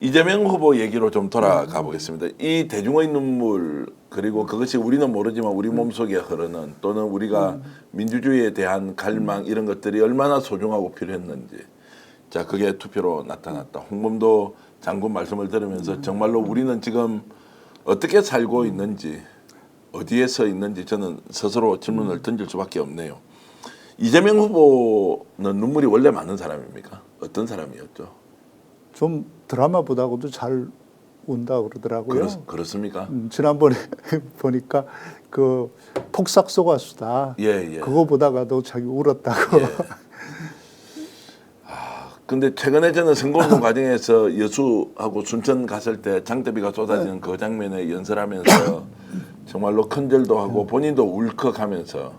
이재명 후보 얘기로 좀 돌아가 보겠습니다. 이 대중의 눈물 그리고 그것이 우리는 모르지만 우리 몸속에 흐르는 또는 우리가 민주주의에 대한 갈망 이런 것들이 얼마나 소중하고 필요했는지 자 그게 투표로 나타났다. 홍범도 장군 말씀을 들으면서 정말로 우리는 지금 어떻게 살고 있는지 어디에 서 있는지 저는 스스로 질문을 던질 수밖에 없네요. 이재명 후보는 눈물이 원래 많은 사람입니까? 어떤 사람이었죠? 좀 드라마보다도 잘 운다 그러더라고요. 그렇습니까? 지난번에 보니까 그 폭삭 소가수다. 예. 그거 보다가도 자기 울었다고. 예. 근데 최근에 저는 선거운동 과정에서 여수하고 순천 갔을 때 장대비가 쏟아지는 그 장면에 연설하면서 정말로 큰절도 하고 본인도 울컥하면서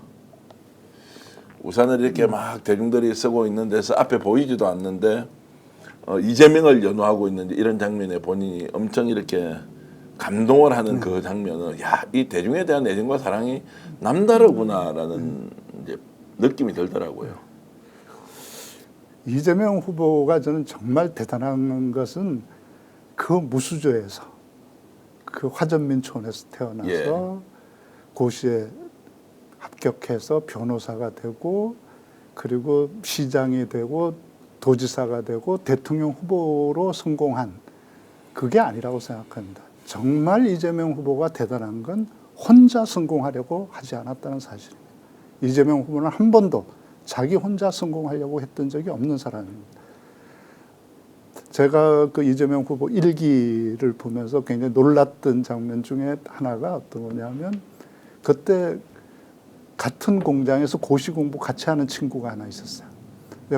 우산을 이렇게 막 대중들이 쓰고 있는 데서 앞에 보이지도 않는데 이재명을 연호하고 있는 이런 장면에 본인이 엄청 이렇게 감동을 하는 그 장면은 야, 이 대중에 대한 애정과 사랑이 남다르구나라는 이제 느낌이 들더라고요. 이재명 후보가 저는 정말 대단한 것은 그 무수저에서 그 화전민촌에서 태어나서 고시에 합격해서 변호사가 되고 그리고 시장이 되고 도지사가 되고 대통령 후보로 성공한 그게 아니라고 생각합니다. 정말 이재명 후보가 대단한 건 혼자 성공하려고 하지 않았다는 사실입니다. 이재명 후보는 한 번도 자기 혼자 성공하려고 했던 적이 없는 사람입니다. 제가 그 이재명 후보 일기를 보면서 굉장히 놀랐던 장면 중에 하나가 어떤 거냐면 그때 같은 공장에서 고시 공부 같이 하는 친구가 하나 있었어요.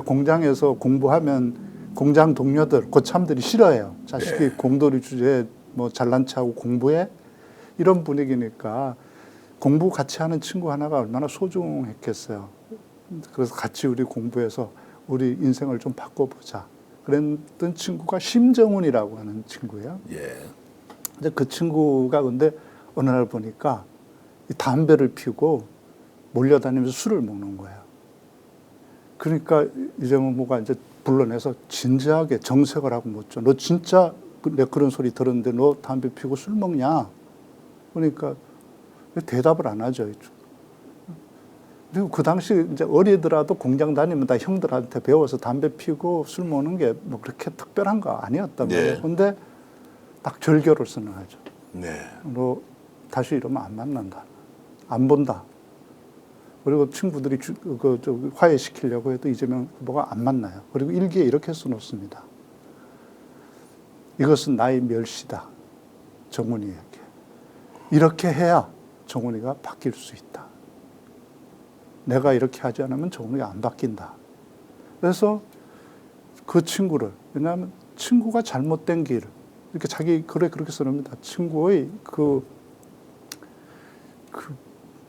공장에서 공부하면 공장 동료들, 고참들이 싫어해요. 자식이 공돌이 주제에 뭐 잘난 체하고 공부해? 이런 분위기니까 공부 같이 하는 친구 하나가 얼마나 소중했겠어요. 그래서 같이 우리 공부해서 우리 인생을 좀 바꿔보자. 그랬던 친구가 심정훈이라고 하는 친구예요. 근데 그 친구가 근데 어느 날 보니까 담배를 피우고 몰려다니면서 술을 먹는 거예요. 그러니까 이재명 후보가 이제 불러내서 진지하게 정색을 하고 묻죠. 너 진짜 내 그런 소리 들었는데 너 담배 피우고 술 먹냐? 그러니까 대답을 안 하죠. 그리고 그 당시 이제 어리더라도 공장 다니면 다 형들한테 배워서 담배 피우고 술 먹는 게 뭐 그렇게 특별한 거 아니었단 말이에요. 근데 딱 절교를 선언하죠. 너 다시 이러면 안 만난다. 안 본다. 그리고 친구들이 화해시키려고 해도 이재명 후보가 안 만나요. 그리고 일기에 이렇게 써놓습니다. 이것은 나의 멸시다. 정훈이에게. 이렇게 해야 정훈이가 바뀔 수 있다. 내가 이렇게 하지 않으면 정훈이가 안 바뀐다. 그래서 그 친구를, 왜냐하면 친구가 잘못된 길, 이렇게 자기 글에 그렇게 써놓습니다. 친구의 그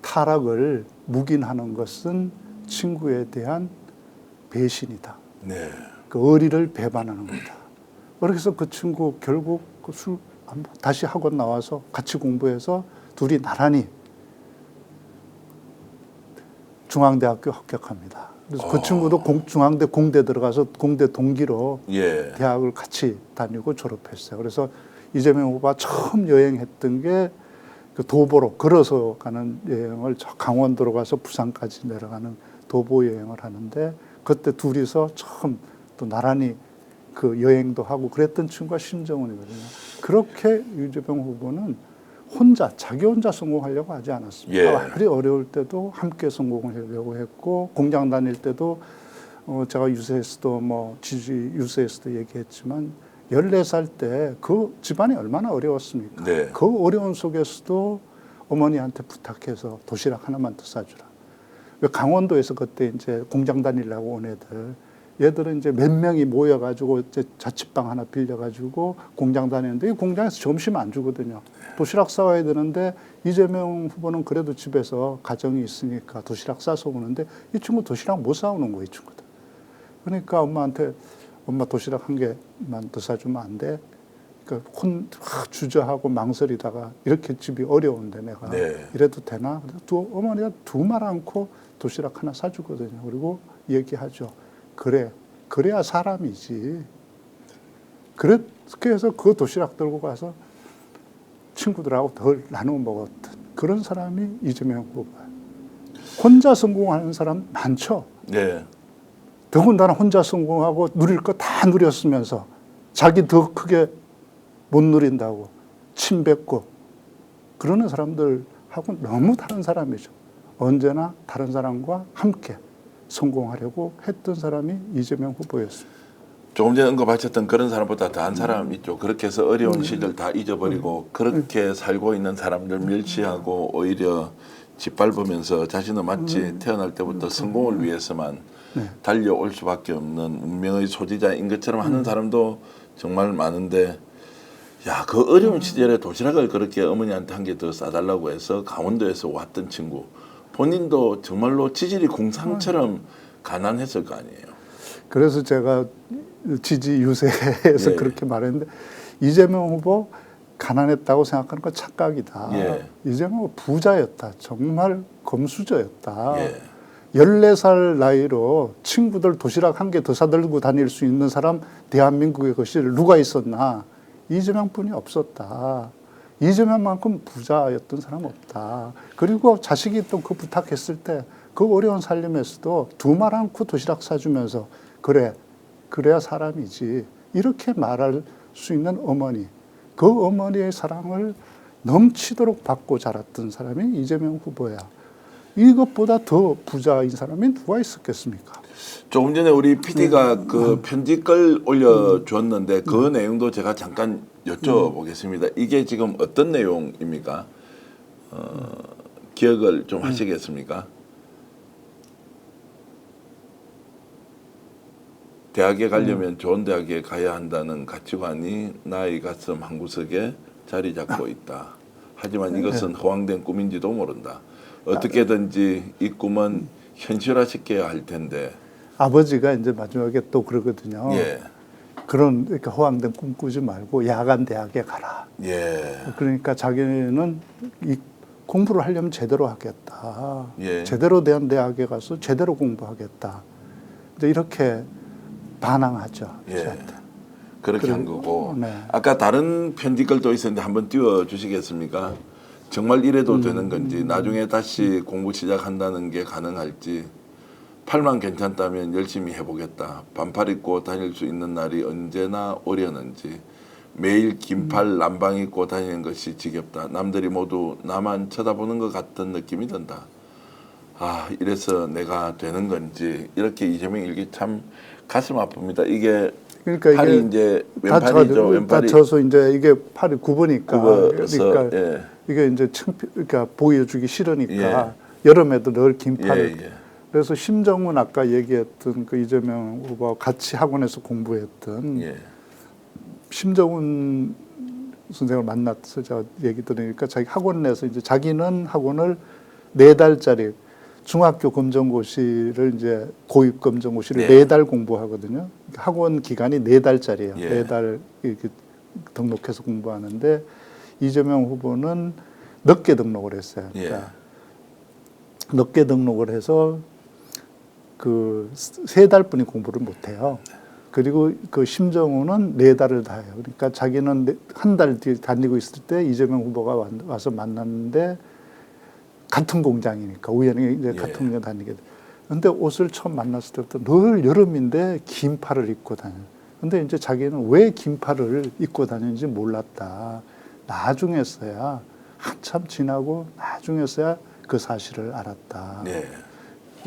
타락을 묵인하는 것은 친구에 대한 배신이다. 그 의리를 배반하는 거다. 그래서 그 친구 결국 그 술 다시 학원 나와서 같이 공부해서 둘이 나란히 중앙대학교 합격합니다. 그래서 그 친구도 중앙대 공대 들어가서 공대 동기로 대학을 같이 다니고 졸업했어요. 그래서 이재명 후보가 처음 여행했던 게 그 도보로 걸어서 가는 여행을 강원도로 가서 부산까지 내려가는 도보 여행을 하는데 그때 둘이서 처음 또 나란히 그 여행도 하고 그랬던 친구가 심정훈이거든요. 그렇게 이재명 후보는 자기 혼자 성공하려고 하지 않았습니다. 아무리 어려울 때도 함께 성공하려고 했고 공장 다닐 때도 제가 유세에서도 유세에서도 얘기했지만 14살 때 그 집안이 얼마나 어려웠습니까? 그 어려운 속에서도 어머니한테 부탁해서 도시락 하나만 더 싸주라. 강원도에서 그때 이제 공장 다니려고 온 얘들은 이제 몇 명이 모여가지고 이제 자취방 하나 빌려가지고 공장 다니는데 이 공장에서 점심 안 주거든요. 도시락 싸와야 되는데 이재명 후보는 그래도 집에서 가정이 있으니까 도시락 싸서 오는데 이 친구 도시락 못 싸오는 거예요, 이 친구들. 그러니까 엄마한테 엄마 도시락 한 개만 더 사주면 안 돼? 그러니까 주저하고 망설이다가 이렇게 집이 어려운데 내가 이래도 되나? 어머니가 두 말 않고 도시락 하나 사주거든요. 그리고 얘기하죠. 그래야 사람이지. 그렇게 해서 그 도시락 들고 가서 친구들하고 덜 나누어 먹었던 그런 사람이 이재명 후보예요. 혼자 성공하는 사람 많죠. 네. 더군다나 혼자 성공하고 누릴 거 다 누렸으면서 자기 더 크게 못 누린다고 침뱉고 그러는 사람들하고 너무 다른 사람이죠. 언제나 다른 사람과 함께 성공하려고 했던 사람이 이재명 후보였습니다. 조금 전에 언급하셨던 그런 사람보다 더한 사람 있죠. 그렇게 해서 어려운 시절 다 잊어버리고 그렇게 살고 있는 사람들 멸치하고 오히려 짓밟으면서 자신은 마치 태어날 때부터 성공을 위해서만 달려올 수밖에 없는 운명의 소지자인 것처럼 하는 사람도 정말 많은데, 야, 그 어려운 시절에 도시락을 그렇게 어머니한테 한 개 더 싸달라고 해서 강원도에서 왔던 친구, 본인도 정말로 지질이 궁상처럼 가난했을 거 아니에요. 그래서 제가 지지 유세에서 예. 그렇게 말했는데, 이재명 후보 가난했다고 생각하는 건 착각이다. 예. 이재명 후보 부자였다. 정말 검수저였다. 예. 14살 나이로 친구들 도시락 한 개 더 사들고 다닐 수 있는 사람 대한민국에 그 시절 누가 있었나? 이재명뿐이 없었다. 이재명만큼 부자였던 사람 없다. 그리고 자식이 또 그 부탁했을 때 그 어려운 살림에서도 두말 않고 도시락 사주면서 그래야 사람이지. 이렇게 말할 수 있는 어머니. 그 어머니의 사랑을 넘치도록 받고 자랐던 사람이 이재명 후보야. 이것보다 더 부자인 사람이 누가 있었겠습니까? 조금 전에 우리 PD가 그 편집글 올려주었는데 그 내용도 제가 잠깐 여쭤보겠습니다. 이게 지금 어떤 내용입니까? 기억을 좀 하시겠습니까? 대학에 가려면 좋은 대학에 가야 한다는 가치관이 나의 가슴 한구석에 자리 잡고 있다. 하지만 이것은 허황된 꿈인지도 모른다. 어떻게든지 이 꿈은 현실화시켜야 할 텐데. 아버지가 이제 마지막에 또 그러거든요. 예. 그런 이렇게 허황된 꿈 꾸지 말고 야간 대학에 가라. 예. 그러니까 자기는 이 공부를 하려면 제대로 하겠다. 예. 제대로 된 대학에 가서 제대로 공부하겠다. 이제 이렇게 반항하죠. 예. 저한테. 그렇게 한 거고. 네. 아까 다른 편집글도 있었는데 한번 띄워 주시겠습니까? 정말 이래도 되는 건지, 나중에 다시 공부 시작한다는 게 가능할지, 팔만 괜찮다면 열심히 해보겠다. 반팔 입고 다닐 수 있는 날이 언제나 오려는지, 매일 긴팔 남방 입고 다니는 것이 지겹다. 남들이 모두 나만 쳐다보는 것 같은 느낌이 든다. 아, 이래서 내가 되는 건지. 이렇게 이재명 일기 참 가슴 아픕니다. 이게 그러니까 팔이 이게 이제 왼팔이죠. 왼팔이 다쳐서 이제 이게 팔이 굽으니까 굽어서, 예. 이게 이제 그러니까 보여주기 싫으니까 예. 여름에도 늘 긴 팔을. 예, 예. 그래서 심정은 아까 얘기했던 그 이재명 후보와 같이 학원에서 공부했던 예. 심정은 선생을 만나서 제가 얘기 들으니까 자기 학원 내에서 이제 자기는 학원을 4달짜리 중학교 검정고시를 이제 고입 검정고시를 네. 4달 공부하거든요. 학원 기간이 4달짜리예요. 예. 4달 이렇게 등록해서 공부하는데 이재명 후보는 늦게 등록을 했어요. 예. 그러니까 늦게 등록을 해서 그 3달뿐이 공부를 못 해요. 그리고 그 심정우는 4달을 다 해요. 그러니까 자기는 한 달 뒤에 다니고 있을 때 이재명 후보가 와서 만났는데 같은 공장이니까 우연히 이제 예. 같은 공장 다니게 돼. 근데 옷을 처음 만났을 때부터 늘 여름인데 긴 팔을 입고 다녀. 근데 이제 자기는 왜 긴 팔을 입고 다니는지 몰랐다. 나중에서야 한참 지나고 나중에서야 그 사실을 알았다. 네.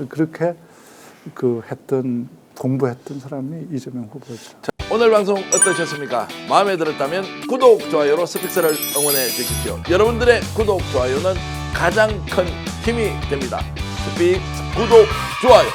그렇게 그 공부했던 사람이 이재명 후보죠. 자, 오늘 방송 어떠셨습니까? 마음에 들었다면 구독, 좋아요로 스픽스를 응원해 주십시오. 여러분들의 구독, 좋아요는 가장 큰 힘이 됩니다. 스픽스 구독, 좋아요.